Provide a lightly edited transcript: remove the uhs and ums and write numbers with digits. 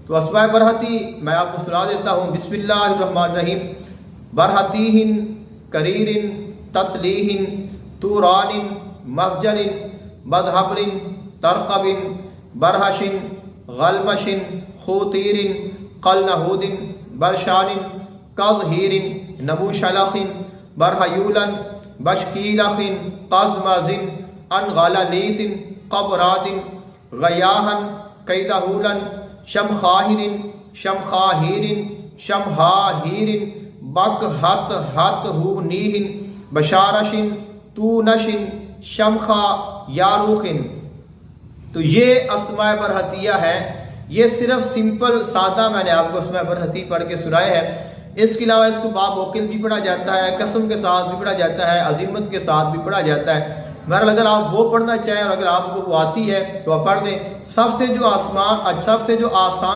تو اسماء برحتی میں آپ کو سنا دیتا ہوں. بسم اللہ الرحمن الرحیم. برحتیہن کریرن تتلیہن توران مسجل بدحبر ترقب برحشن غلبشن خوطیر قلنہود برشان قظہیر نبوشلخ برحیولا بشکیلخ قزمز انغللیت قبراد غیاہن قیدہولا شمخاہر شمخاہیر شمہاہیر بکہت ہت ہونیہن بشارشن تونشن شمخا یاروخن. تو یہ اسماء برحتیہ ہے. یہ صرف سمپل سادہ میں نے آپ کو اسماء برحتی پڑھ کے سنائے ہیں. اس کے علاوہ اس کو باب موکل بھی پڑھا جاتا ہے, قسم کے ساتھ بھی پڑھا جاتا ہے, عظیمت کے ساتھ بھی پڑھا جاتا ہے. بہرحال اگر آپ وہ پڑھنا چاہیں اور اگر آپ کو وہ آتی ہے تو آپ پڑھ دیں. سب سے جو آسان